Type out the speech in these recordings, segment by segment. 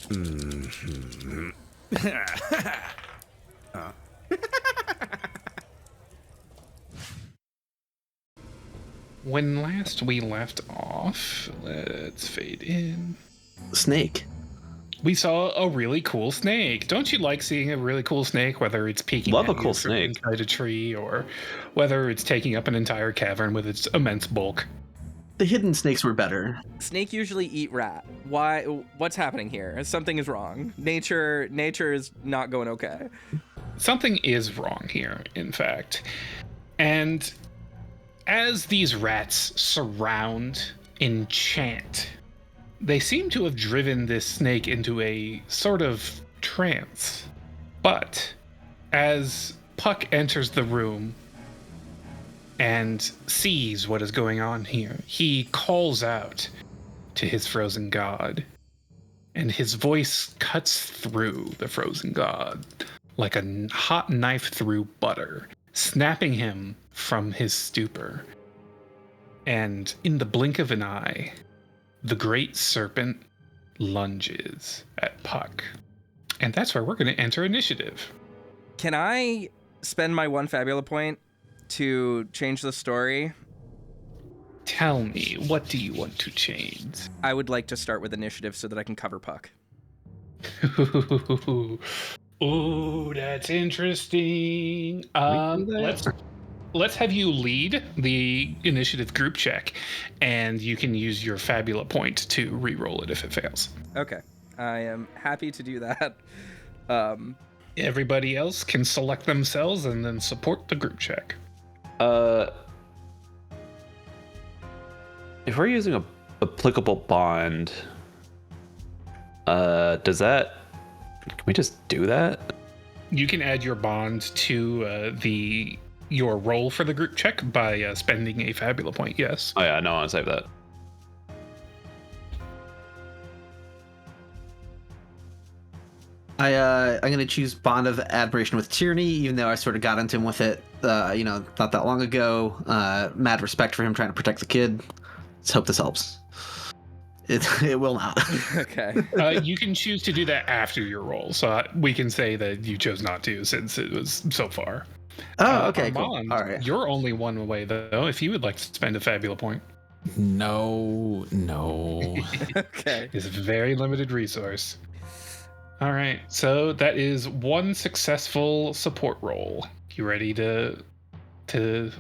Mhm. When last we left off, let's fade in. Snake. We saw a really cool snake. Don't you like seeing a really cool snake, whether it's peeking Love at a cool you from snake. inside a tree or whether it's taking up an entire cavern with its immense bulk? The hidden snakes were better. Snake usually eat rat. Why? What's happening here? Something is wrong. Nature is not going okay. Something is wrong here, in fact. And as these rats surround, enchant, they seem to have driven this snake into a sort of trance. But as Puck enters the room and sees what is going on here, he calls out to his frozen god, and his voice cuts through the frozen god like a hot knife through butter, snapping him from his stupor. And in the blink of an eye, the great serpent lunges at Puck. And that's where we're going to enter initiative. Can I spend my 1 Fabula point to change the story? Tell me, what do you want to change? I would like to start with initiative so that I can cover Puck. Ooh, that's interesting. Let's have you lead the initiative group check, and you can use your Fabula point to re-roll it if it fails. Okay, I am happy to do that. Everybody else can select themselves and then support the group check. If we're using a applicable bond, does that? Can we just do that? You can add your bond to your roll for the group check by spending a Fabula point. Yes. Oh yeah, no, I want to save that. I'm gonna choose Bond of Admiration with Tyranny, even though I sort of got into him with it, not that long ago. Mad respect for him trying to protect the kid. Let's hope this helps. It will not. Okay. You can choose to do that after your roll, so we can say that you chose not to since it was so far. Oh, okay, cool. Armand, All right. You're only one away, though, if you would like to spend a Fabula point. No. Okay. It's a very limited resource. All right, so that is one successful support roll. You ready to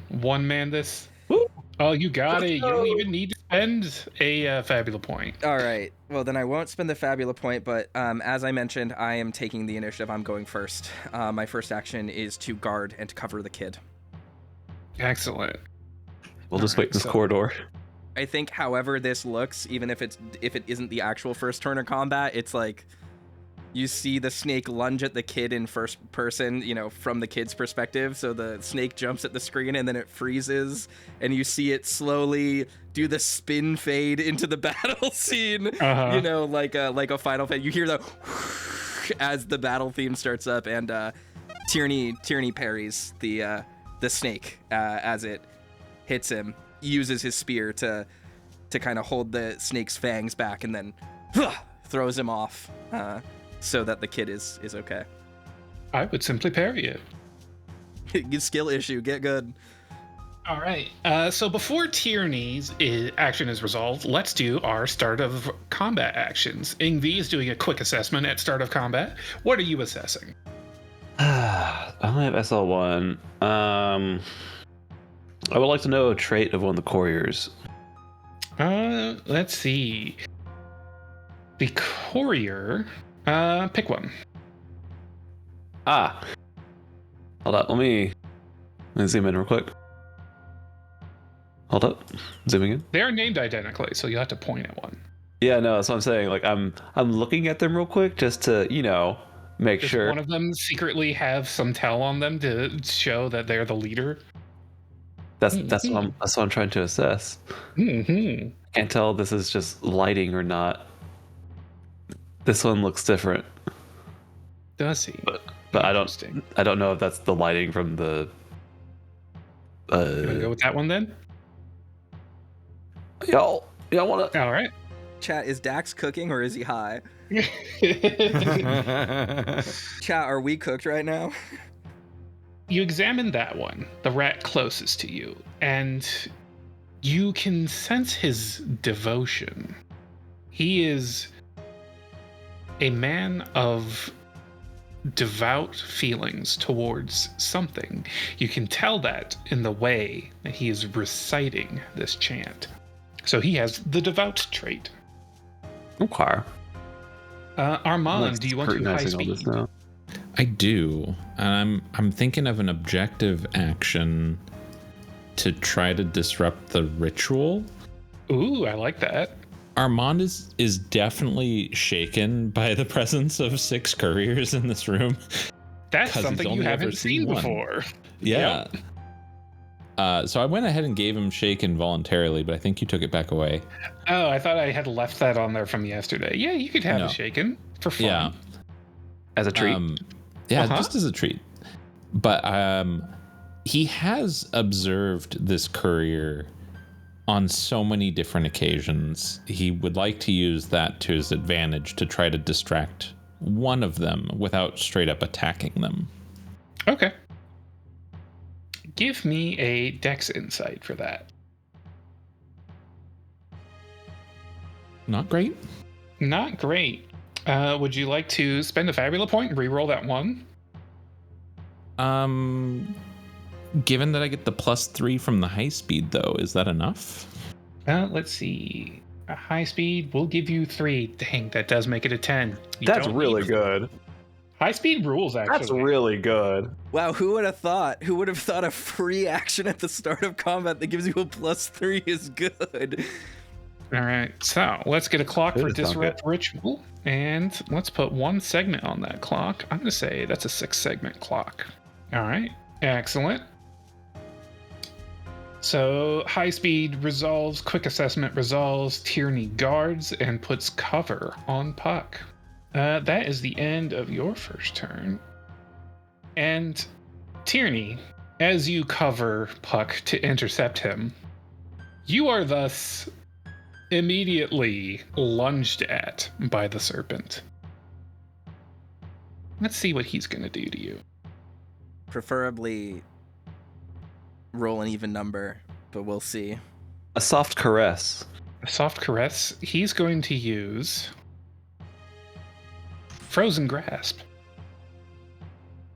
one-man this? Woo. Oh, you got it. You don't even need to spend a Fabula point. All right. Well, then I won't spend the Fabula point, but as I mentioned, I am taking the initiative. I'm going first. My first action is to guard and to cover the kid. Excellent. We'll just wait in this corridor. I think, however this looks, even if it isn't the actual first turn of combat, it's like you see the snake lunge at the kid in first person, from the kid's perspective. So the snake jumps at the screen and then it freezes, and you see it slowly do the spin fade into the battle scene. Like a Final Fantasy. You hear the as the battle theme starts up, and Tyranny parries the snake as it hits him. Uses his spear to kind of hold the snake's fangs back, and then throws him off. So that the kid is okay. I would simply parry it. Skill issue, get good. All right. So before Tyranny's action is resolved, let's do our start of combat actions. Ingvi is doing a quick assessment at start of combat. What are you assessing? I only have SL1. I would like to know a trait of one of the couriers. Let's see. The courier. Pick one. Hold up. Let me zoom in real quick. Hold up. Zooming in. They're named identically, so you'll have to point at one. Yeah, no, that's what I'm saying. Like, I'm looking at them real quick just to, make Does sure. one of them secretly have some tell on them to show that they're the leader? That's what I'm trying to assess. Mm-hmm. Can't tell if this is just lighting or not. This one looks different. Does he? But I don't know if that's the lighting from the. You wanna go with that one then? Y'all wanna? All right. Chat, is Dax cooking or is he high? Chat, are we cooked right now? You examine that one, the rat closest to you, and you can sense his devotion. He is a man of devout feelings towards something. You can tell that in the way that he is reciting this chant. So he has the devout trait. Okay. Armand, do you want to high Scrutinizing all this speed? now. I do. And I'm thinking of an objective action to try to disrupt the ritual. Ooh, I like that. Armand is definitely shaken by the presence of 6 couriers in this room. That's 'Cause he's something you only ever haven't seen seen one. before. Yeah. So I went ahead and gave him shaken voluntarily, but I think you took it back away. Oh, I thought I had left that on there from yesterday. Yeah, you could have No. it shaken for fun. Yeah. As a treat. Yeah, Uh-huh. just as a treat. But he has observed this courier on so many different occasions. He would like to use that to his advantage to try to distract one of them without straight up attacking them. Okay. Give me a dex insight for that. Not great. Not great. Would you like to spend a Fabula point and re-roll that one? Given that I get the +3 from the high speed, though, is that enough? Let's see. A high speed will give you 3. Dang, that does make it a 10. You That's don't really need- good. High speed rules, actually. That's really good. Wow, who would have thought? Who would have thought a free action at the start of combat that gives you a +3 is good? All right, so let's get a clock That for does sound Disrupt Ritual, and let's put 1 segment on that clock. I'm going to say that's a 6-segment clock. All right, excellent. So high speed resolves, quick assessment resolves, tyranny guards, and puts cover on Puck. That is the end of your first turn. And tyranny, as you cover Puck to intercept him, you are thus immediately lunged at by the serpent. Let's see what he's going to do to you. Preferably roll an even number, but we'll see. A soft caress. A soft caress. He's going to use Frozen Grasp.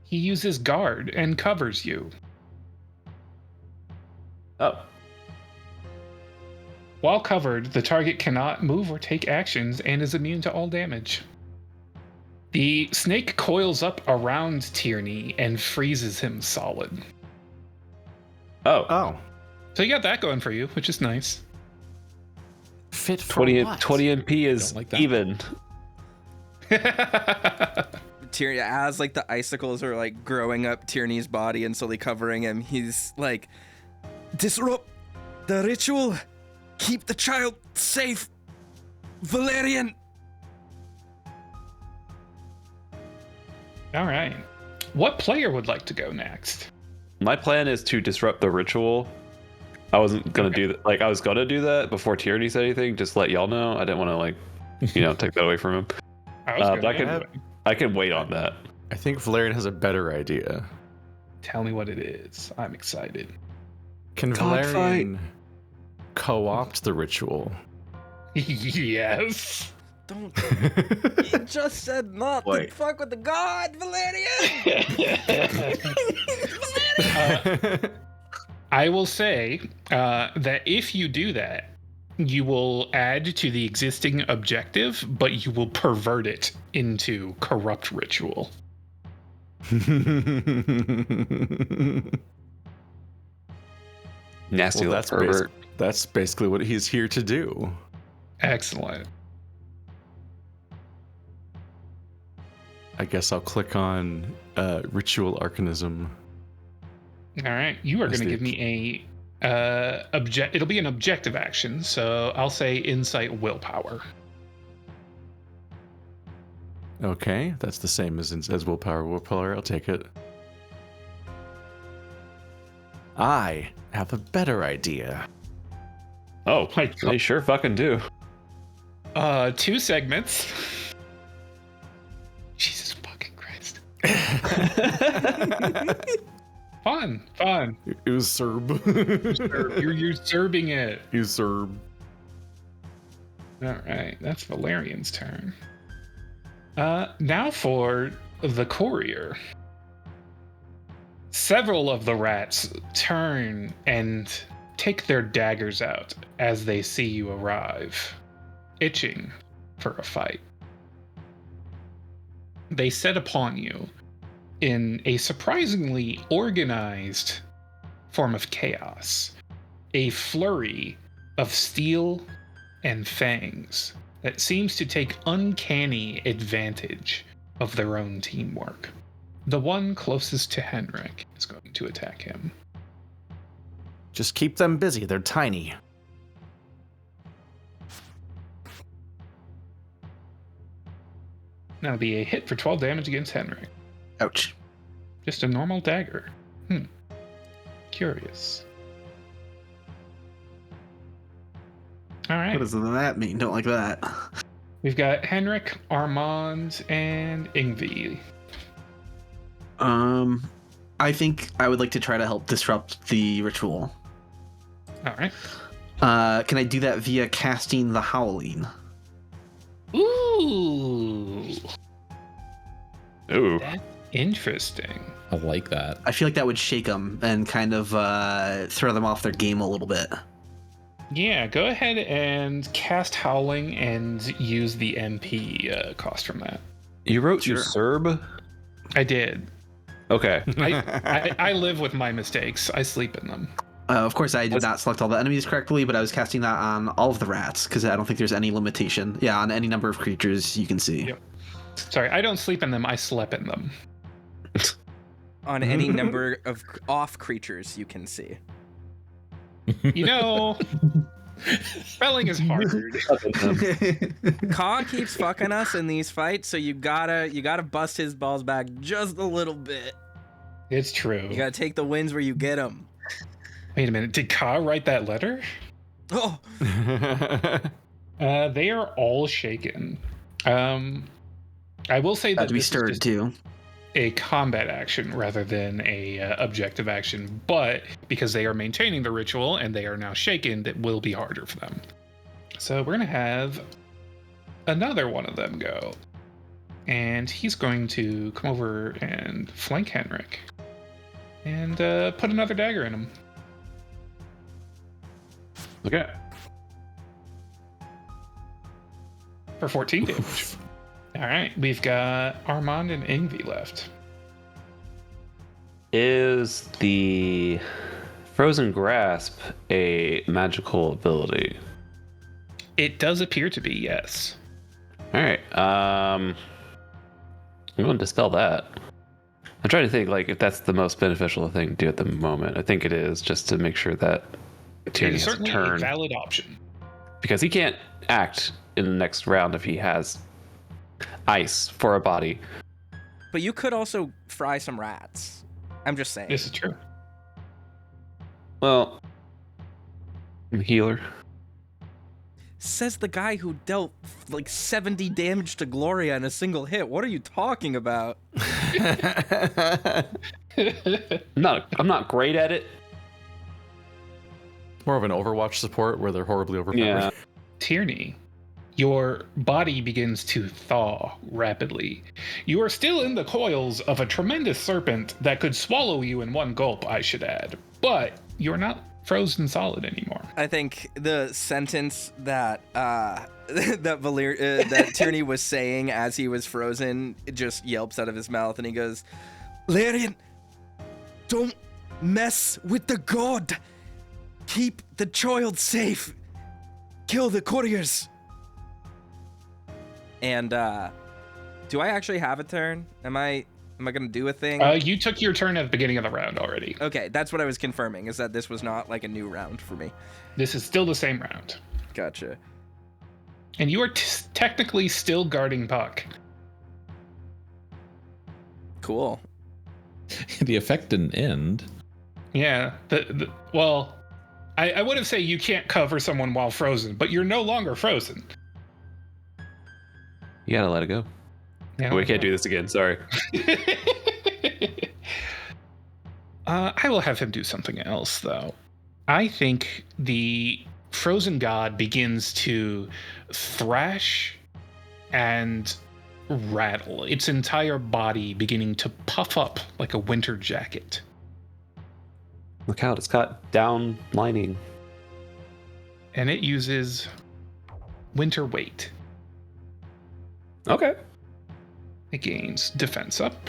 He uses guard and covers you. Oh. While covered, the target cannot move or take actions and is immune to all damage. The snake coils up around Tierney and freezes him solid. Oh. Oh. So you got that going for you, which is nice. Fit for 20, what? 20 MP is Don't like that. even. Tierney, as like the icicles are like growing up Tierney's body and slowly covering him, he's like, disrupt the ritual, keep the child safe, Valyrian. All right. What player would like to go next? My plan is to disrupt the ritual. I wasn't gonna do that. Like I was gonna do that before Tierney said anything. Just to let y'all know. I didn't want to take that away from him. I was But gonna I can wait on that. I think Valyrian has a better idea. Tell me what it is. I'm excited. Can God Valyrian co-opt the ritual? Yes. Don't. You just said not to Wait. fuck with the god, Valyrian. I will say that if you do that, you will add to the existing objective, but you will pervert it into corrupt ritual. Nasty Well, little pervert. that's basically what he's here to do. Excellent. I guess I'll click on ritual arcanism. All right, you are As going to the- give me a It'll be an objective action, so I'll say insight willpower. Okay, that's the same as willpower. Willpower, I'll take it. I have a better idea. Oh, they sure fucking do. 2 segments. Jesus fucking Christ. Fun. It was Serb. You're usurping it. You Serb. All right, that's Valyrian's turn. Now for the courier. Several of the rats turn and take their daggers out as they see you arrive, itching for a fight. They set upon you in a surprisingly organized form of chaos, a flurry of steel and fangs that seems to take uncanny advantage of their own teamwork. The one closest to Henrik is going to attack him. Just keep them busy. They're tiny. That'll be a hit for 12 damage against Henrik. Ouch. Just a normal dagger. Curious. All right. What does that mean? Don't like that. We've got Henrik, Armand, and Ingvi. I think I would like to try to help disrupt the ritual. All right. Can I do that via casting the Howling? Ooh. Ooh. That's interesting. I like that. I feel like that would shake them and kind of throw them off their game a little bit. Yeah, go ahead and cast Howling and use the MP cost from that. You wrote Sure. usurb? I did. Okay. I live with my mistakes. I sleep in them. Of course, I did not select all the enemies correctly, but I was casting that on all of the rats because I don't think there's any limitation. Yeah, on any number of creatures you can see. Yep. Sorry, I don't sleep in them. I slept in them. On any number of off creatures you can see. You know, spelling is hard. Ka keeps fucking us in these fights, so you gotta bust his balls back just a little bit. It's true. You gotta take the wins where you get them. Wait a minute. Did Ka write that letter? Oh, They are all shaken. I will say that Had to be this is stirred just too. a combat action rather than a objective action, but because they are maintaining the ritual and they are now shaken, it will be harder for them. So we're gonna have another one of them go, and he's going to come over and flank Henrik and put another dagger in him. Okay. For 14 damage. All right, we've got Armand and Ingvi left. Is the Frozen Grasp a magical ability? It does appear to be, yes. All right. I'm going to dispel that. I'm trying to think like if that's the most beneficial thing to do at the moment. I think it is, just to make sure that It Tyrion is has a certainly a turn, valid option. because he can't act in the next round if he has ice for a body. but you could also fry some rats. I'm just saying. This is true. Well, I'm a healer. Says the guy who dealt like 70 damage to Gloria in a single hit. What are you talking about? I'm not great at it. More of an Overwatch support where they're horribly overpowered. Yeah. Tierney, your body begins to thaw rapidly. You are still in the coils of a tremendous serpent that could swallow you in one gulp, I should add. But you're not frozen solid anymore. I think the sentence that that Tierney was saying as he was frozen, it just yelps out of his mouth, and he goes, "Larian, don't mess with the god. Keep the child safe. Kill the couriers." And do I actually have a turn? Am I gonna do a thing? You took your turn at the beginning of the round already. Okay, that's what I was confirming, is that this was not like a new round for me. This is still the same round. Gotcha. And you are technically still guarding Puck. Cool. The effect didn't end. Yeah. Well, I would have said you can't cover someone while frozen, but you're no longer frozen. You gotta let it go. Yeah, We can't do this again. Sorry. I will have him do something else, though. I think the frozen god begins to thrash and rattle, its entire body beginning to puff up like a winter jacket. Look out, it's got down lining. And it uses winter weight. Okay. It gains defense up,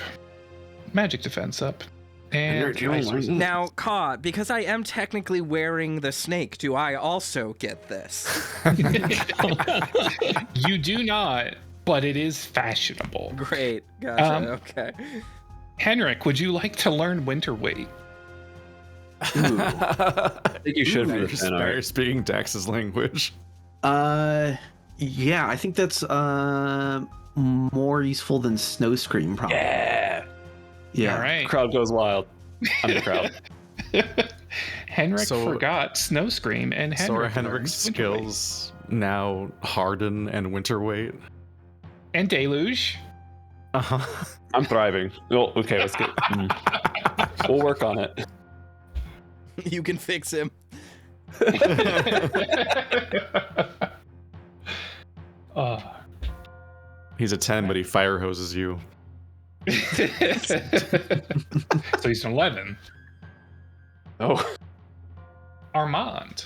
magic defense up, and Energy only. Now, Ka, because I am technically wearing the snake, do I also get this? you do not, but it is fashionable. Great. Gotcha. Okay. Henrik, would you like to learn winter weight? I think you should be Spare speaking Dax's language. Yeah, I think that's more useful than Snow Scream, probably. Yeah. All right. Crowd goes wild. I'm in the crowd. Henrik So- forgot Snow Scream, and So are Henrik Henrik's learns winter weight. skills now Harden and Winter Weight? And Deluge. Uh-huh. I'm thriving. Well, okay, let's get. We'll work on it. You can fix him. He's a 10, but he fire hoses you. So he's an 11. Oh. Armand.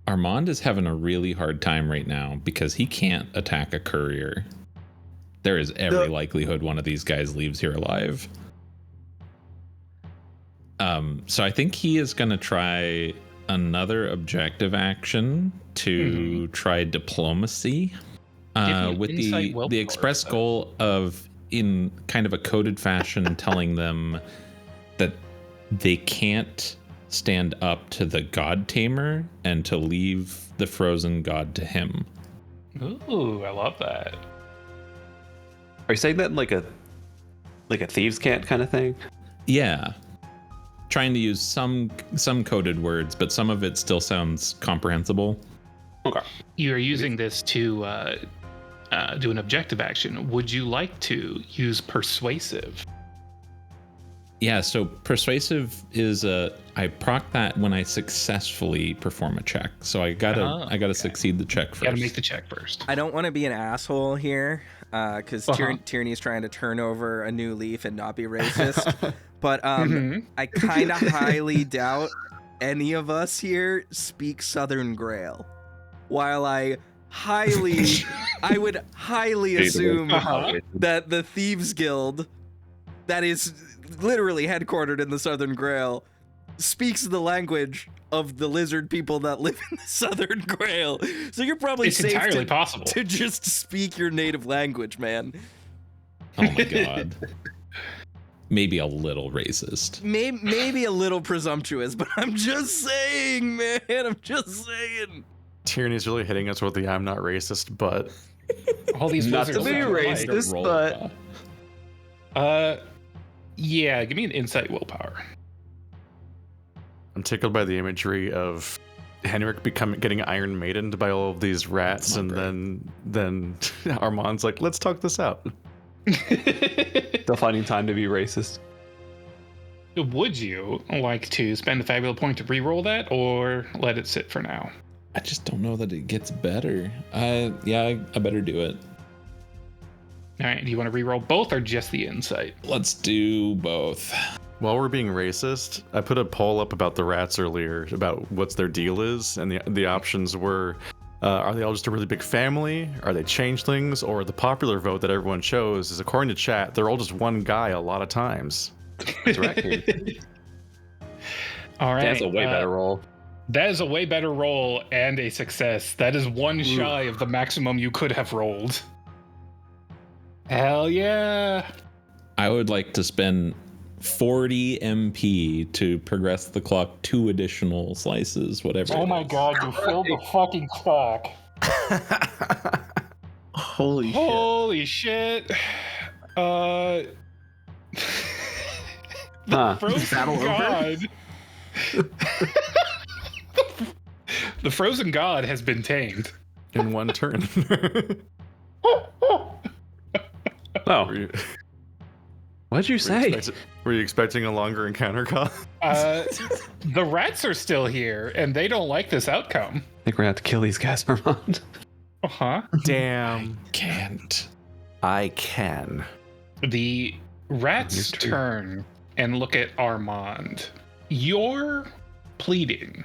Armand is having a really hard time right now because he can't attack a courier. There is every likelihood one of these guys leaves here alive. So I think he is going to try another objective action to try diplomacy with the express goal of, in kind of a coded fashion, telling them that they can't stand up to the god tamer and to leave the frozen god to him. Ooh, I love that. Are you saying that in like a thieves' cant kind of thing? Yeah. Trying to use some coded words, but some of it still sounds comprehensible. Okay. You are using this to do an objective action. Would you like to use persuasive? Yeah, so persuasive is I proc that when I successfully perform a check. So I gotta succeed the check first. You gotta make the check first. I don't want to be an asshole here, because Tierney's trying to turn over a new leaf and not be racist. But I kind of highly doubt any of us here speak Southern Grail. While I would highly assume that the Thieves Guild, that is literally headquartered in the Southern Grail, speaks the language of the lizard people that live in the Southern Grail. So you're probably It's safe entirely possible to just speak your native language, man. Oh my god. Maybe a little racist. Maybe a little presumptuous, but I'm just saying, man. I'm just saying. Tierney's really hitting us with the I'm not racist, but All these Not to wizards be sound alike. racist, Roll, but Yeah, give me an insight willpower. I'm tickled by the imagery of Henrik getting Iron Maidened by all of these rats, and then Armand's like, let's talk this out. still finding time to be racist. Would you like to spend a fabulous point to re-roll that, or let it sit for now? I just don't know that it gets better. I better do it. All right, do you want to re-roll both or just the insight? Let's do both. While we're being racist, I put a poll up about the rats earlier about what's their deal is, and the options were, are they all just a really big family? Are they changelings? Or the popular vote that everyone chose is, according to chat, they're all just one guy a lot of times. That's right. All right. That's a way better roll. That is a way better roll and a success. That is one shy of the maximum you could have rolled. Hell yeah. I would like to spend 40 MP to progress the clock 2 additional slices, whatever. Oh it my is. god, you filled the fucking clock. Holy shit. Holy shit. Huh. Frozen Battle over? god. The frozen god has been tamed. In one turn. Oh, Were you, what'd you say? were you expecting a longer encounter, Kyle? The rats are still here, and they don't like this outcome. I think we're gonna have to kill these guys, Armand. Uh-huh. Damn. Can't. I can. The rats Your turn. turn and look at Armand. Your pleading,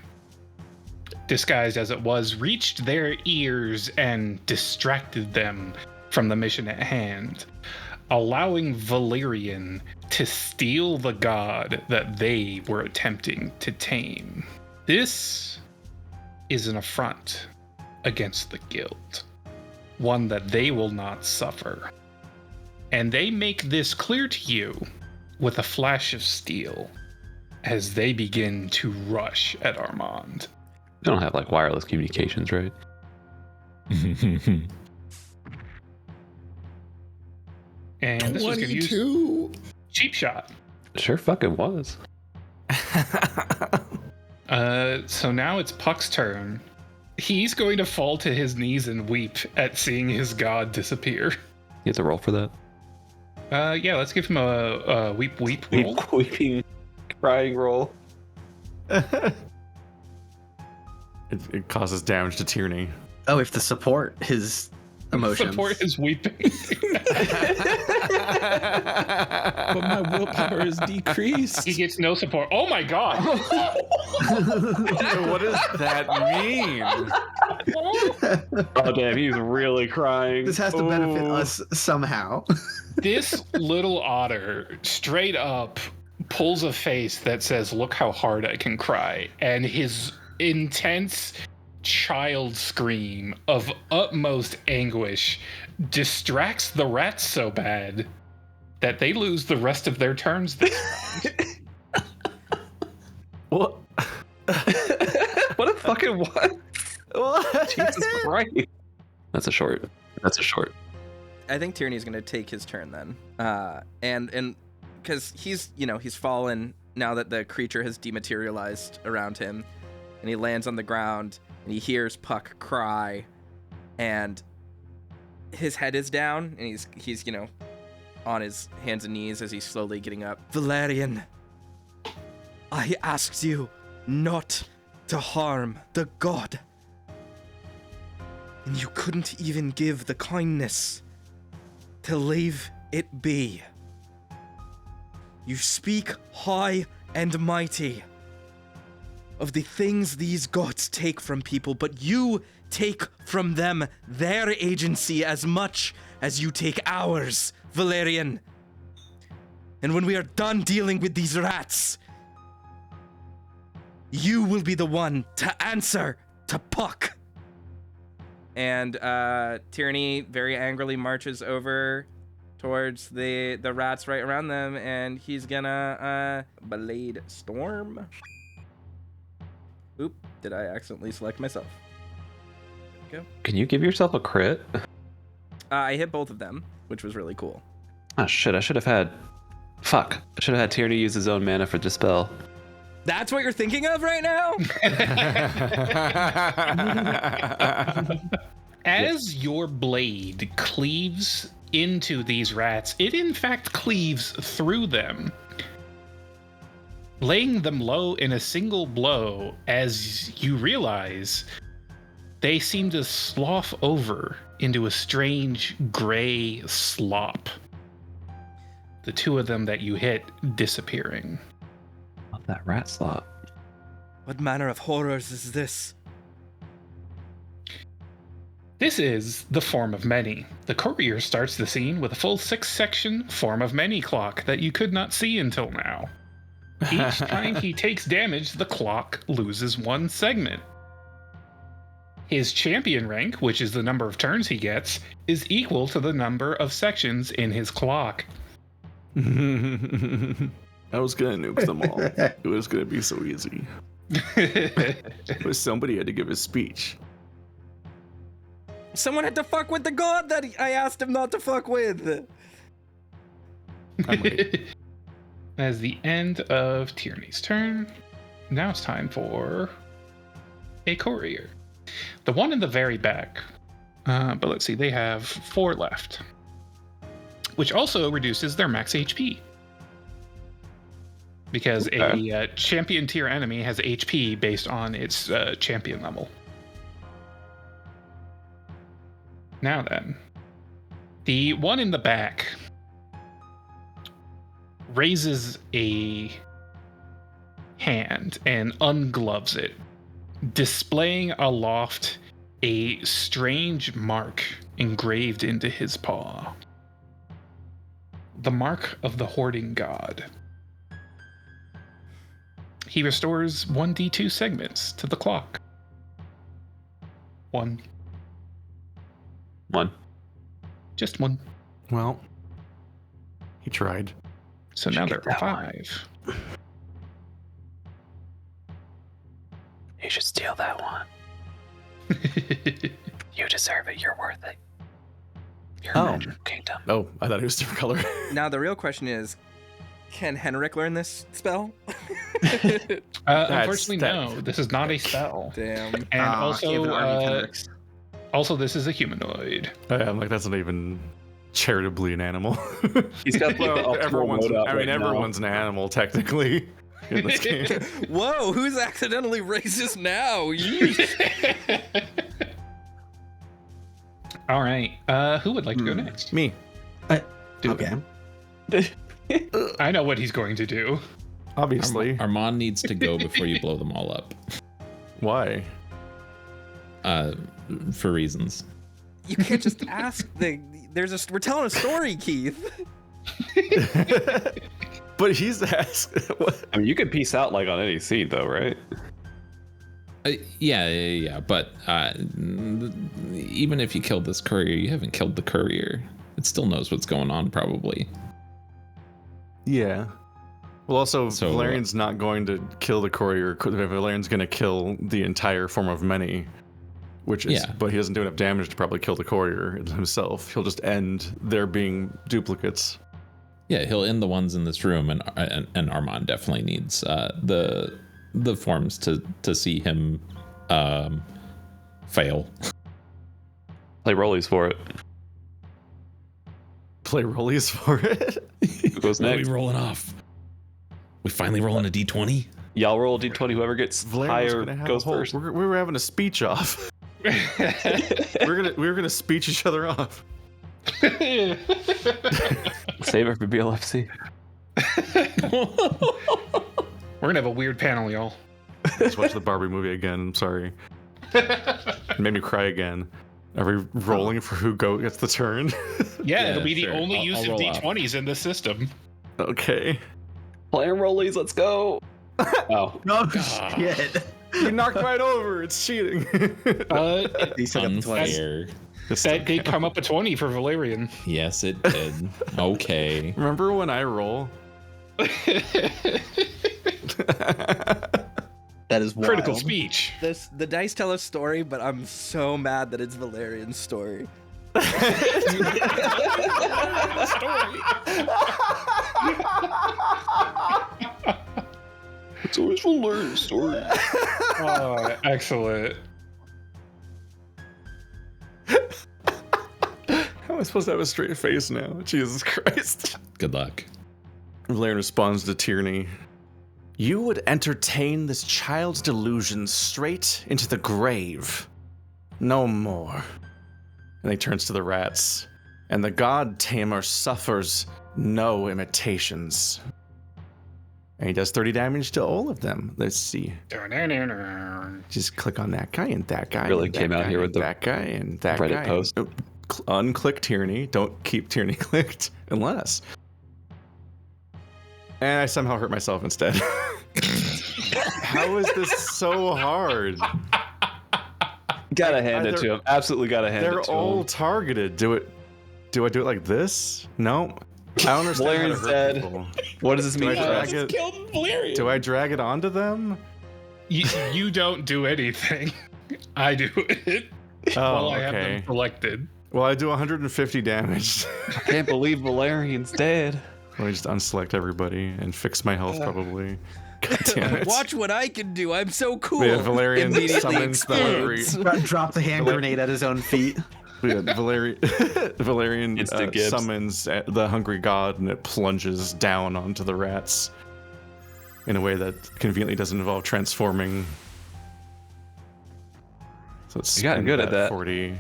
disguised as it was, reached their ears and distracted them from the mission at hand, allowing Valyrian to steal the god that they were attempting to tame. This is an affront against the guild, one that they will not suffer. And they make this clear to you with a flash of steel as they begin to rush at Armand. They don't have like wireless communications, right? And this was going to use 22. cheap shot. Sure fucking was. So now it's Puck's turn. He's going to fall to his knees and weep at seeing his god disappear. You have to roll for that. Yeah, let's give him a weep roll. Weeping, crying roll. It causes damage to Tierney. Oh, we have to support his emotions. Support his weeping. But my willpower is decreased. He gets no support. Oh my god! What does that mean? Oh damn, he's really crying. This has to benefit Ooh. us somehow. This little otter straight up pulls a face that says, "Look how hard I can cry," and his intense child scream of utmost anguish distracts the rats so bad that they lose the rest of their turns this round. What? What a fucking what? What? Jesus Christ. That's a short. I think Tierney's gonna take his turn then, and because he's fallen now that the creature has dematerialized around him, and he lands on the ground and he hears Puck cry, and his head is down and he's on his hands and knees as he's slowly getting up. Valyrian, I asked you not to harm the god, and you couldn't even give the kindness to leave it be. You speak high and mighty of the things these gods take from people, but you take from them their agency as much as you take ours, Valyrian. And when we are done dealing with these rats, you will be the one to answer to Puck. And Tierney very angrily marches over towards the rats right around them, and he's gonna Blade Storm. Oop, did I accidentally select myself? Go. Can you give yourself a crit? I hit both of them, which was really cool. Oh shit, I should have had Tierney use his own mana for Dispel. That's what you're thinking of right now? As your blade cleaves into these rats, it in fact cleaves through them, laying them low in a single blow as you realize they seem to slough over into a strange gray slop. The two of them that you hit disappearing. Love that rat slot. What manner of horrors is this? This is the Form of Many. The courier starts the scene with a full 6-section Form of Many clock that you could not see until now. Each time he takes damage, the clock loses 1 segment. His champion rank, which is the number of turns he gets, is equal to the number of sections in his clock. I was gonna nuke them all. It was gonna be so easy. But somebody had to give a speech. Someone had to fuck with the god that I asked him not to fuck with. As the end of Tierney's turn, now it's time for a courier. The one in the very back. But let's see, they have 4 left, which also reduces their max HP. Because a champion tier enemy has HP based on its champion level. Now then, the one in the back raises a hand and ungloves it, displaying aloft a strange mark engraved into his paw. The mark of the hoarding god. He restores 1d2 segments to the clock. 1. 1. Just 1. Well, he tried. So now there are 5. You should steal that one. You deserve it. You're worth it. You're a magical kingdom. Oh, I thought he was different color. Now the real question is, can Henrik learn this spell? Unfortunately, no. This is not a spell. Damn. And also, this is a humanoid. I'm like, that's not even charitably an animal. He's got everyone's an animal technically in this game. Whoa, who's accidentally racist now? All right. Who would like to go next? Me. Okay. I know what he's going to do. Obviously. Armand needs to go before you blow them all up. Why? For reasons. You can't just ask. We're telling a story, Keith. But he's asked. What? I mean, you could peace out like on any scene, though, right? Yeah. But even if you killed this courier, you haven't killed the courier. It still knows what's going on, probably. Yeah. Well, also, Valyrian's not going to kill the courier. Valyrian's going to kill the entire form of many, which is, but he doesn't do enough damage to probably kill the courier himself. He'll just end there being duplicates. Yeah, he'll end the ones in this room, and Armand definitely needs the forms to see him fail. Play rollies for it. Play rollies for it? Who goes What are next? we rolling off? We finally rolling a d20? Y'all roll a d20. Whoever gets higher goes first. We were having a speech off. we were gonna speech each other off. Save it for BLFC. We're gonna have a weird panel, y'all. Let's watch the Barbie movie again. I'm sorry. It made me cry again. Are we rolling for who gets the turn? Yeah, it'll be the sure. only use I'll of roll d20s in this system. Okay. Playing rollies. Let's go. Oh. No shit. You knocked right over. It's cheating. Unfair. That did come up a 20 for Valyrian. Yes, it did. Okay. Remember when I roll? That is wild. Critical speech. The dice tell a story, but I'm so mad that it's Valyrian's story. It's always a learn story. Oh, excellent. How am I supposed to have a straight face now? Jesus Christ. Good luck. Valyrian responds to Tierney. You would entertain this child's delusions straight into the grave. No more. And he turns to the rats. And the god tamer suffers no imitations. And he does 30 damage to all of them. Let's see. Just click on that guy and that guy. Really and that came out guy here and with the that guy and that Reddit guy. post. Unclick Tierney. Don't keep Tierney clicked unless. And I somehow hurt myself instead. How is this so hard? Gotta hand it to him. Absolutely gotta hand it to him. They're all targeted. Do I do it like this? No. I don't understand how to Valyrian's hurt dead. people. What does this Do I mean? drag it? Killed Valyrian. Do I drag it onto them? You don't do anything. I do it. Oh, I have them okay. selected. Well, I do 150 damage. I can't believe Valyrian's dead. Let me just unselect everybody and fix my health, probably. God damn it. Watch what I can do. I'm so cool. Yeah, Valyrian Immediately summons the hungry. explodes. Drop the hand grenade at his own feet. Yeah, Valyrian Instant Gibbs. summons the hungry god, and it plunges down onto the rats in a way that conveniently doesn't involve transforming. So it's You got good at that. 40.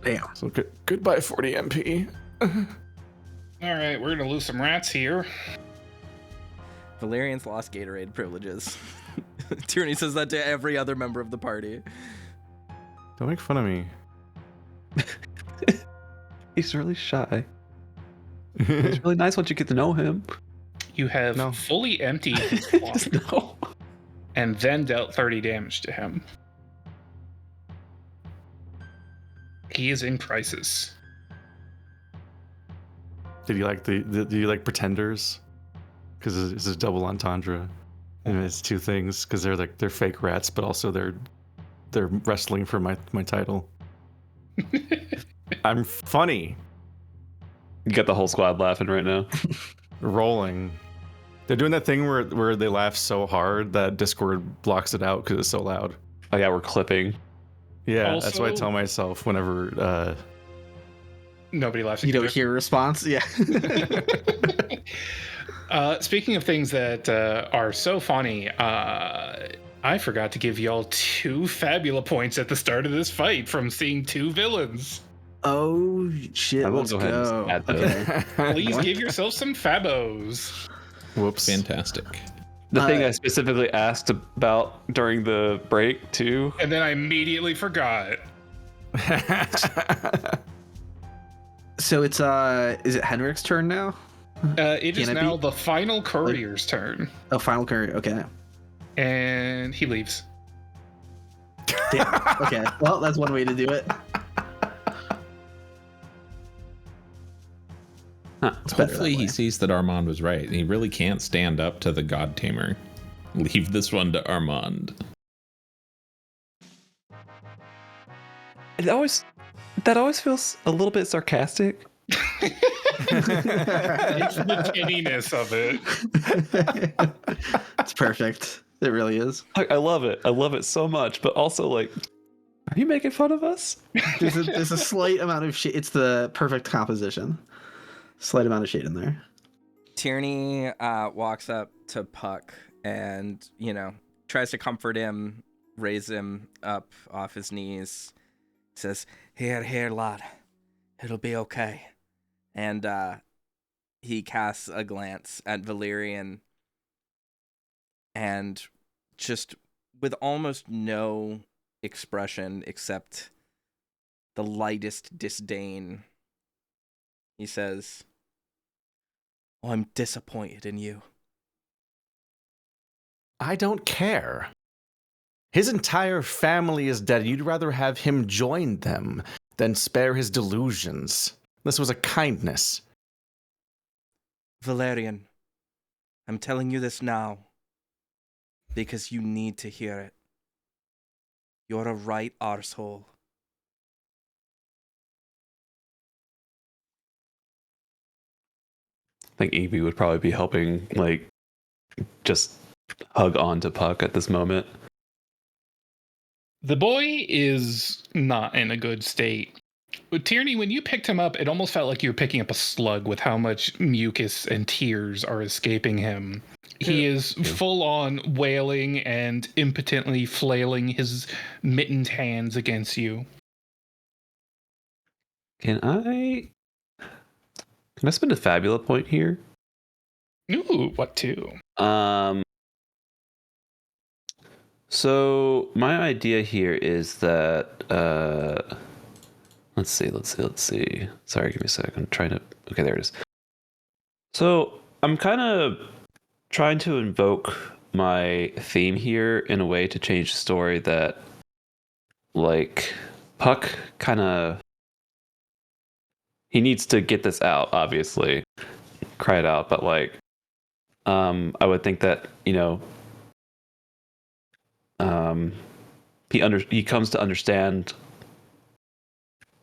Damn. So goodbye 40 MP. All right, we're gonna lose some rats here. Valyrian's lost Gatorade privileges. Tierney says that to every other member of the party. Don't make fun of me. He's really shy. It's really nice once you get to know him. You have No. fully emptied his clock Just know. and then dealt 30 damage to him. He is in crisis. Did you like do you like Pretenders? Because it's a double entendre, and it's two things. Because they're fake rats, but also they're wrestling for my title. I'm funny. You got the whole squad laughing right now. Rolling. They're doing that thing where they laugh so hard that Discord blocks it out because it's so loud. Oh yeah, we're clipping. Yeah, that's what I Also- tell myself whenever. Nobody laughs at You don't hear a response? Yeah. Speaking of things that are so funny, I forgot to give y'all 2 Fabula points at the start of this fight from seeing 2 villains. Oh shit! I will Let's go ahead and go. add those. Okay. Please give yourself some Fabos. Whoops. Fantastic. The thing I specifically asked about during the break too. And then I immediately forgot. So it's is it Henrik's turn now? It is Can it now be? the final courier's turn. Oh, final courier. Okay. And he leaves. Damn. Okay. Well, that's one way to do it. It's better Hopefully that he way. sees that Armand was right. He really can't stand up to the God Tamer. Leave this one to Armand. That always feels a little bit sarcastic. It's the tinniness of it. It's perfect. It really is. I love it. I love it so much, but also like, are you making fun of us? There's a slight amount of shade. It's the perfect composition. Slight amount of shade in there. Tierney walks up to Puck and, tries to comfort him, raise him up off his knees. Says, Here, lad. It'll be okay. And he casts a glance at Valyrian and just with almost no expression except the lightest disdain, he says, I'm disappointed in you. I don't care. His entire family is dead. You'd rather have him join them than spare his delusions. This was a kindness. Valyrian, I'm telling you this now because you need to hear it. You're a right arsehole. I think Ingvi would probably be helping, like, just hug on to Puck at this moment. The boy is not in a good state. But Tierney, when you picked him up, it almost felt like you were picking up a slug with how much mucus and tears are escaping him. He is full on wailing and impotently flailing his mittened hands against you. Can I spend a Fabula point here? Ooh, what to? So my idea here is that let's see. Sorry, give me a sec. I'm trying to. Okay, there it is. So I'm kind of trying to invoke my theme here in a way to change the story that, like, Puck kind of, he needs to get this out, obviously, cry it out, but like, I would think that, he comes to understand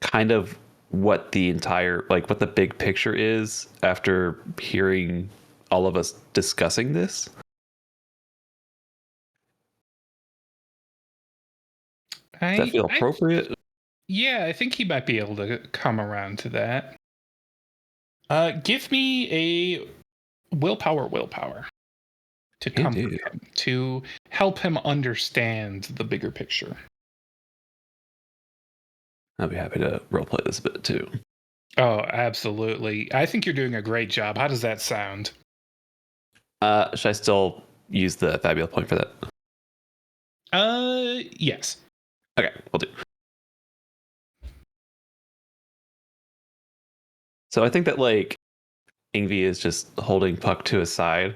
kind of what the big picture is after hearing all of us discussing this. Does that feel appropriate? Yeah, I think he might be able to come around to that. Give me a willpower to comfort Indeed. him, to help him understand the bigger picture. I'll be happy to roleplay this a bit too. Oh, absolutely. I think you're doing a great job. How does that sound? Should I still use the Fabula point for that? Yes. Okay, we'll do. So I think that like Ingvi is just holding Puck to his side.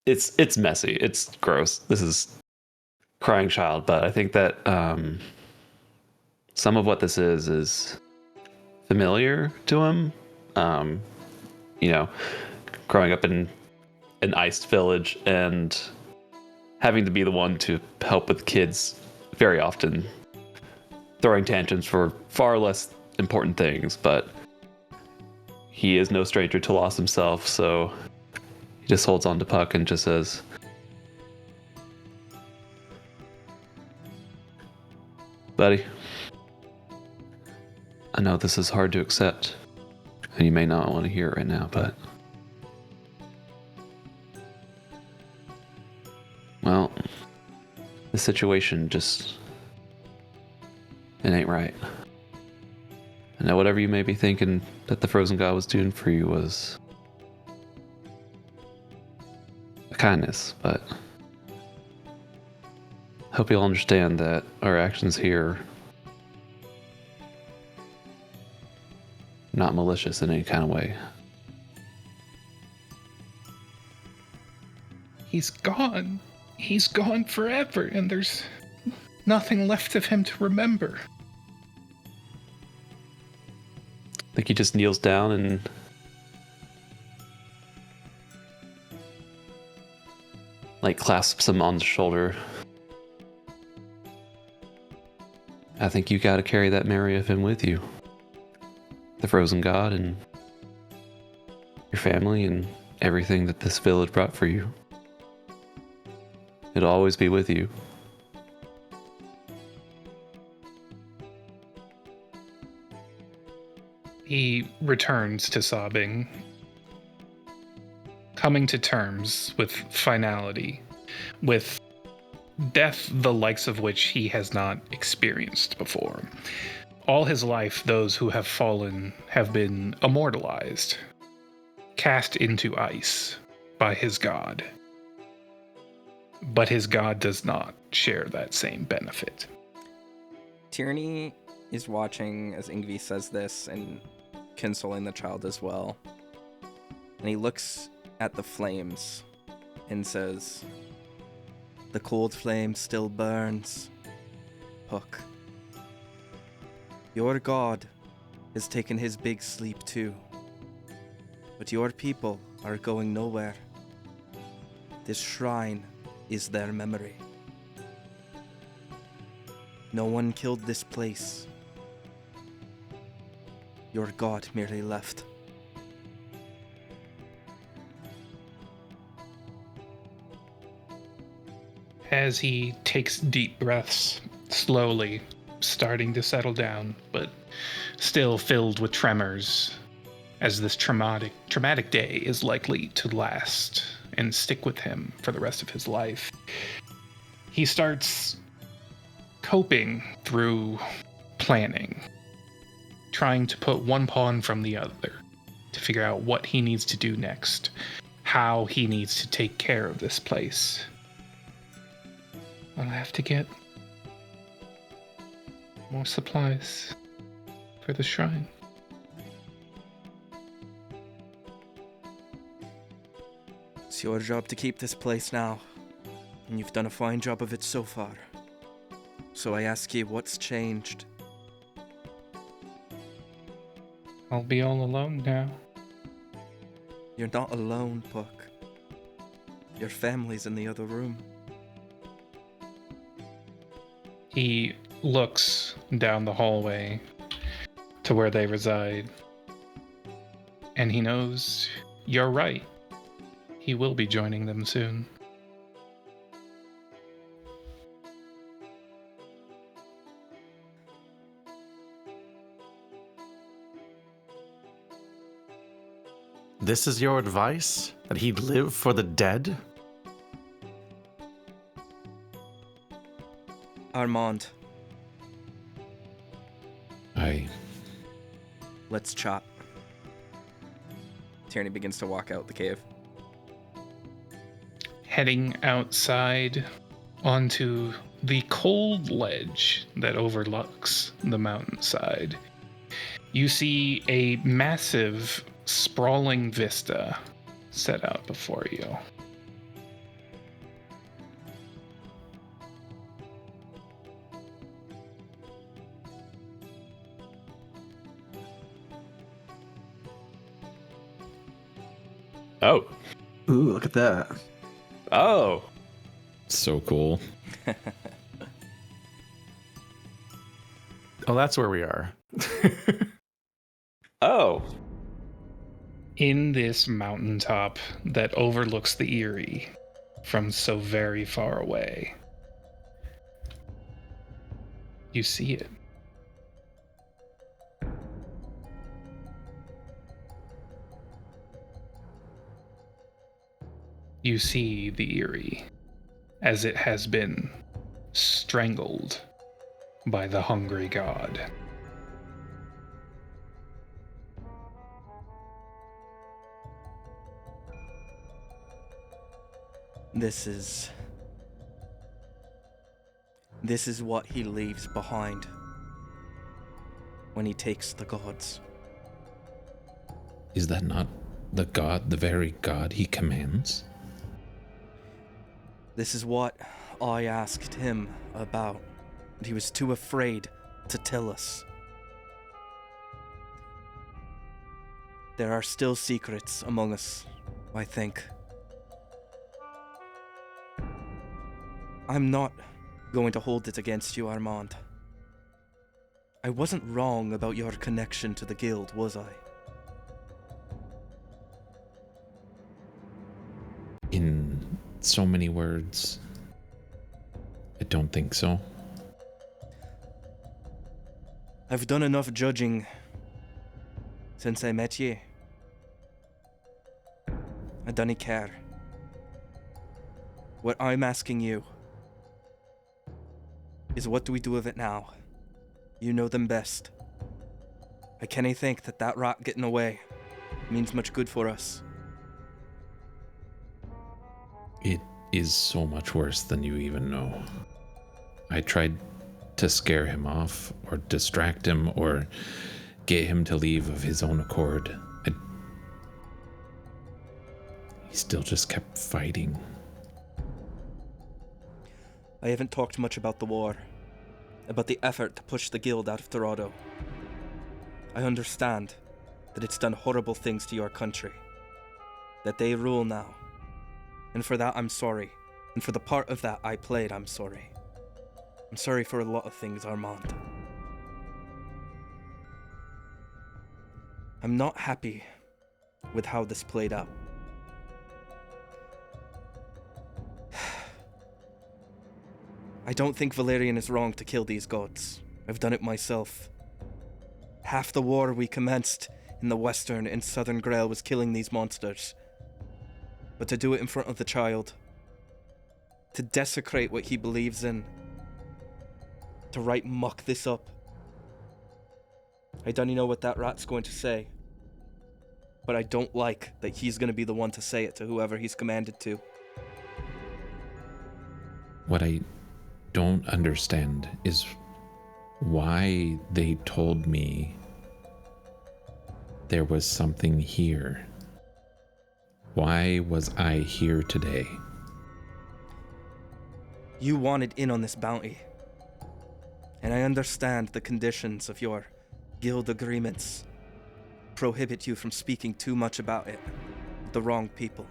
It's messy. It's gross. This is crying child, but I think that some of what this is familiar to him. You know, growing up in an iced village and having to be the one to help with kids very often, throwing tantrums for far less important things, but he is no stranger to loss himself, so he just holds on to Puck and just says, "Buddy, I know this is hard to accept, and you may not want to hear it right now, but well, the situation just, it ain't right. I know whatever you may be thinking that the Frozen God was doing for you was a kindness, but I hope you'll understand that our actions here are not malicious in any kind of way." He's gone. He's gone forever, and there's nothing left of him to remember. I think he just kneels down and like clasps him on the shoulder. I think you gotta carry that memory of him with you. The Frozen God and your family and everything that this village brought for you. It'll always be with you. He returns to sobbing, coming to terms with finality, with death the likes of which he has not experienced before. All his life, those who have fallen have been immortalized, cast into ice by his god. But his god does not share that same benefit. Tierney is watching as Ingvi says this and consoling the child as well. And he looks at the flames and says, "The cold flame still burns. Puck. Your god has taken his big sleep too. But your people are going nowhere. This shrine is their memory. No one killed this place. Your god merely left." As he takes deep breaths, slowly starting to settle down, but still filled with tremors, as this traumatic day is likely to last and stick with him for the rest of his life. He starts coping through planning, trying to put one pawn from the other to figure out what he needs to do next, how he needs to take care of this place. I'll have to get more supplies for the shrine. It's your job to keep this place now, and you've done a fine job of it so far. So I ask you, what's changed? I'll be all alone now. You're not alone, Puck. Your family's in the other room. He looks down the hallway to where they reside, and he knows you're right. He will be joining them soon. This is your advice? That he'd live for the dead? Armand, let's chat. Tierney begins to walk out the cave. Heading outside onto the cold ledge that overlooks the mountainside, you see a massive, sprawling vista set out before you. Oh. Ooh, look at that. Oh. So cool. Oh, that's where we are. Oh. In this mountaintop that overlooks the Erie from so very far away, you see it. You see the Erie as it has been strangled by the hungry god. This is what he leaves behind when he takes the gods. Is that not the god, the very god he commands? This is what I asked him about, and he was too afraid to tell us. There are still secrets among us, I think. I'm not going to hold it against you, Armand. I wasn't wrong about your connection to the guild, was I? In so many words, I don't think so. I've done enough judging since I met you. I don't care. What I'm asking you is, what do we do with it now? You know them best. I can't think that that rat getting away means much good for us. It is so much worse than you even know. I tried to scare him off, or distract him, or get him to leave of his own accord. He still just kept fighting. I haven't talked much about the war, about the effort to push the guild out of Dorado. I understand that it's done horrible things to your country, that they rule now. And for that, I'm sorry. And for the part of that I played, I'm sorry. I'm sorry for a lot of things, Armand. I'm not happy with how this played out. I don't think Valyrian is wrong to kill these gods. I've done it myself. Half the war we commenced in the western and southern Grail was killing these monsters. But to do it in front of the child, to desecrate what he believes in, to muck this up. I don't know what that rat's going to say, but I don't like that he's going to be the one to say it to whoever he's commanded to. What I don't understand is why they told me there was something here. Why was I here today? You wanted in on this bounty, and I understand the conditions of your guild agreements prohibit you from speaking too much about it with the wrong people.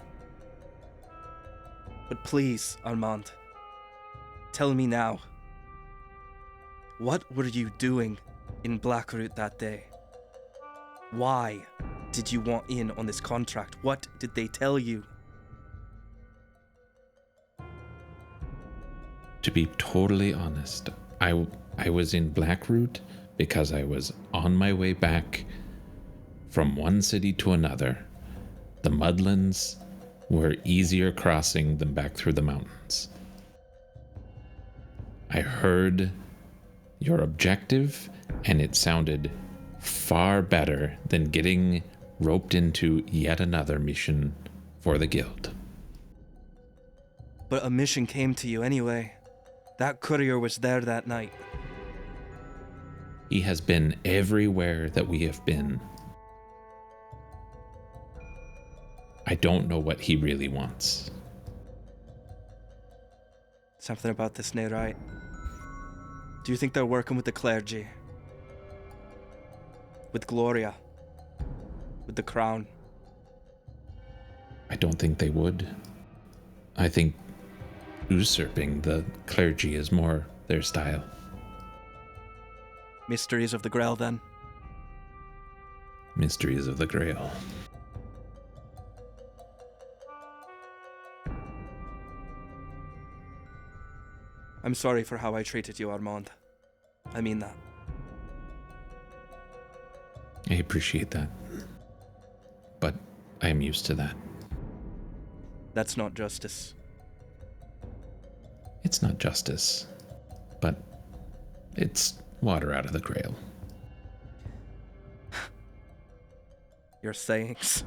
But please, Armand, tell me now, what were you doing in Blackroot that day? Why did you want in on this contract? What did they tell you? To be totally honest, I was in Blackroot because I was on my way back from one city to another. The mudlands were easier crossing than back through the mountains. I heard your objective, and it sounded far better than getting roped into yet another mission for the guild. But a mission came to you anyway. That courier was there that night. He has been everywhere that we have been. I don't know what he really wants. Something about this ain't right. Do you think they're working with the clergy? With Gloria? With the crown? I don't think they would. I think usurping the clergy is more their style. Mysteries of the Grail, then? Mysteries of the Grail. I'm sorry for how I treated you, Armand. I mean that. I appreciate that. But I am used to that. That's not justice. It's not justice, but it's water out of the Grail. Your sayings.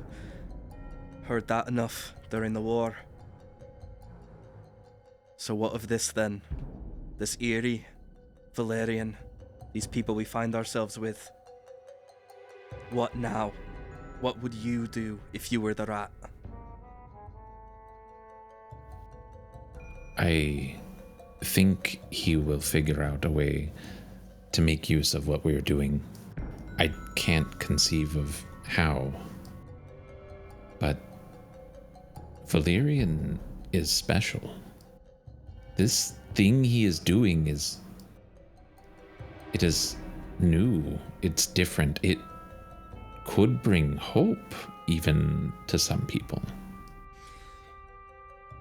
Heard that enough during the war. So what of this then? This Aeria, Valyrian, these people we find ourselves with. What now? What would you do if you were the rat? I think he will figure out a way to make use of what we're doing. I can't conceive of how. But Valyrian is special. This thing he is doing is... It is new. It's different. It could bring hope even to some people.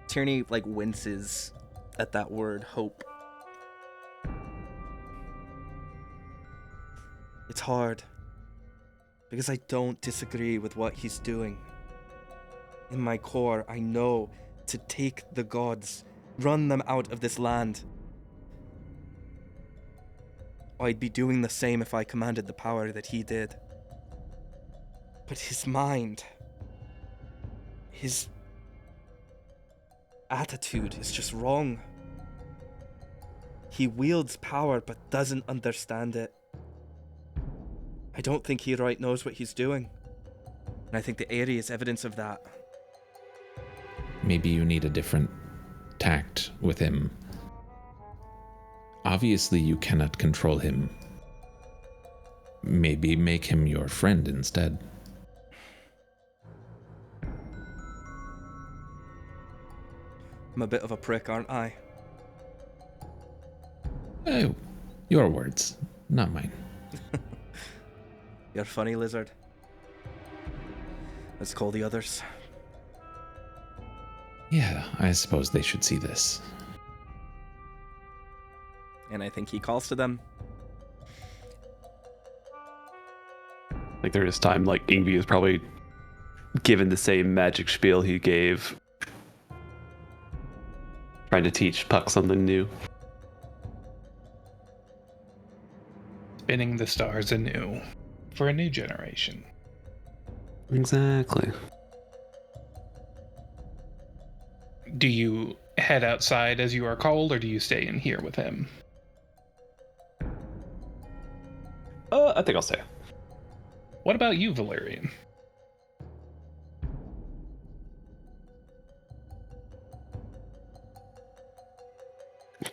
Tierney winces at that word, hope. It's hard. Because I don't disagree with what he's doing. In my core, I know to take the gods, run them out of this land. I'd be doing the same if I commanded the power that he did. But his mind, his attitude is just wrong. He wields power but doesn't understand it. I don't think he right knows what he's doing. And I think the Aeria is evidence of that. Maybe you need a different tact with him. Obviously, you cannot control him. Maybe make him your friend instead. I'm a bit of a prick, aren't I? Oh, your words, not mine. You're funny, lizard. Let's call the others. Yeah, I suppose they should see this. And I think he calls to them. There is time, Ingvi is probably given the same magic spiel he gave, trying to teach Puck something new. Spinning the stars anew for a new generation. Exactly. Do you head outside as you are called, or do you stay in here with him? I think I'll stay. What about you, Valyrian?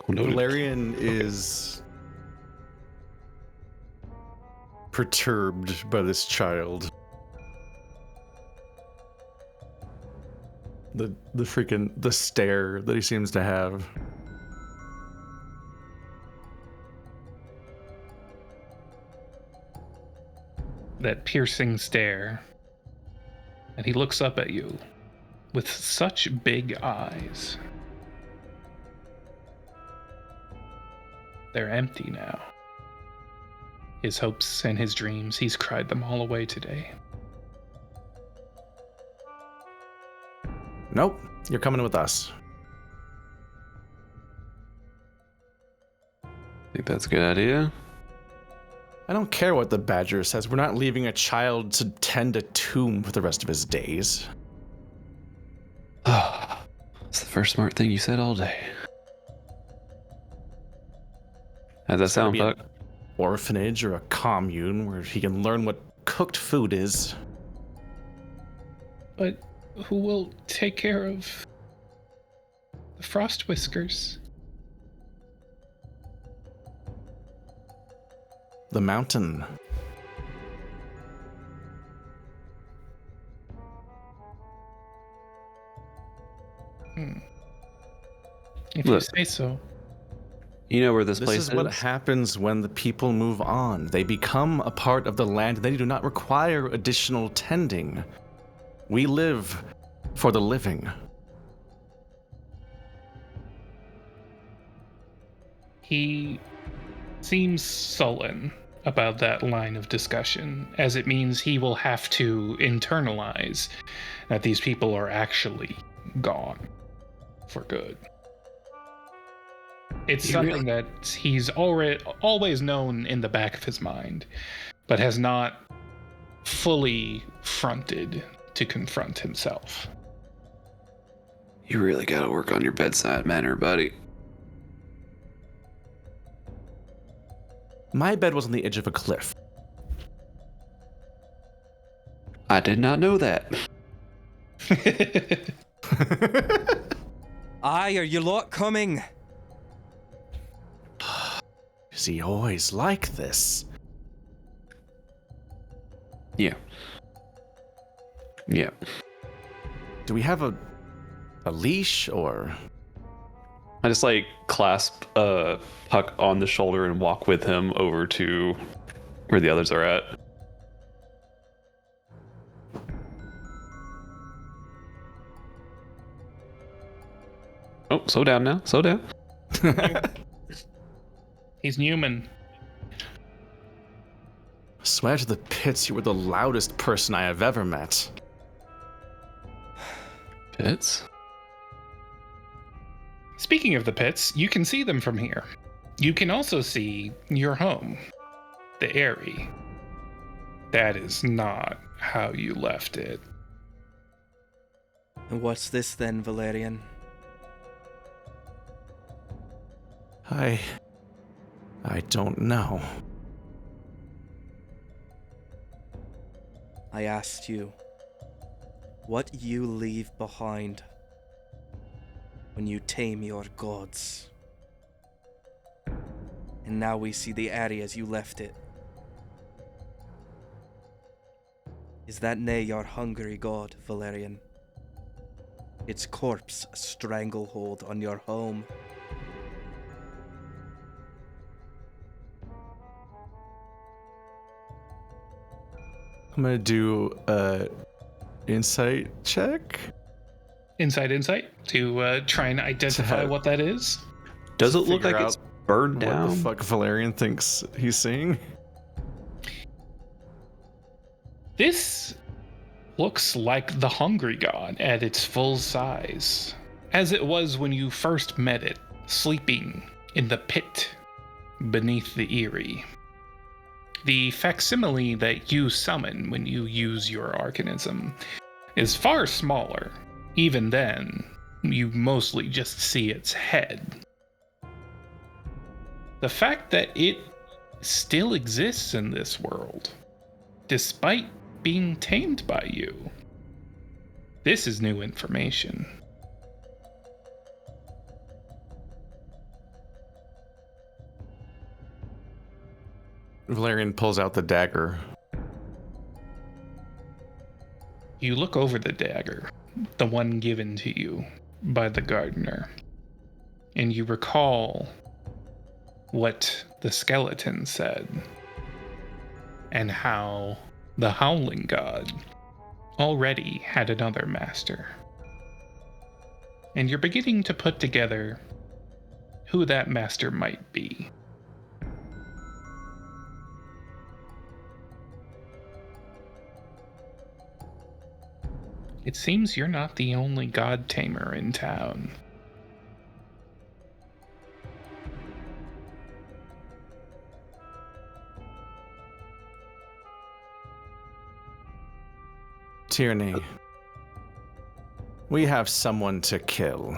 Valyrian is perturbed by this child. The stare that he seems to have. That piercing stare. And he looks up at you with such big eyes. They're empty now. His hopes and his dreams, he's cried them all away today. Nope, you're coming with us. Think that's a good idea? I don't care what the Badger says. We're not leaving a child to tend a tomb for the rest of his days. It's the first smart thing you said all day. How's that sound, Be an Puck? orphanage or a commune where he can learn what cooked food is. But who will take care of the Frost Whiskers? The mountain. If Look. you say so. You know where this This place is what happens when the people move on. They become a part of the land. They do not require additional tending. We live for the living. He seems sullen about that line of discussion, as it means he will have to internalize that these people are actually gone for good. It's You something that he's always known in the back of his mind, but has not fully fronted to confront himself. You really gotta work on your bedside manner, buddy. My bed was on the edge of a cliff. I did not know that. Aye, are you lot coming? Is he always like this? Yeah. Yeah. Do we have a leash or... I just like clasp Puck on the shoulder and walk with him over to where the others are at. Oh, slow down now. Slow down. He's Newman. Swear to the pits, you were the loudest person I have ever met. Pits? Speaking of the pits, you can see them from here. You can also see your home, the Aeria. That is not how you left it. And what's this then, Valyrian? I don't know. I asked you what you leave behind when you tame your gods. And now we see the Aeria as you left it. Is that nay your hungry god, Valyrian? Its corpse a stranglehold on your home? I'm gonna do a insight check. Insight to try and identify what that is. Does it look Figure like out it's burned What down? the fuck Valyrian thinks he's seeing? This looks like the hungry god at its full size, as it was when you first met it, sleeping in the pit beneath the Aeria. The facsimile that you summon when you use your arcanism is far smaller. Even then, you mostly just see its head. The fact that it still exists in this world, despite being tamed by you, this is new information. Valyrian pulls out the dagger. You look over the dagger, the one given to you by the gardener, and you recall what the skeleton said and how the Howling God already had another master. And you're beginning to put together who that master might be. It seems you're not the only god tamer in town. Tierney, we have someone to kill.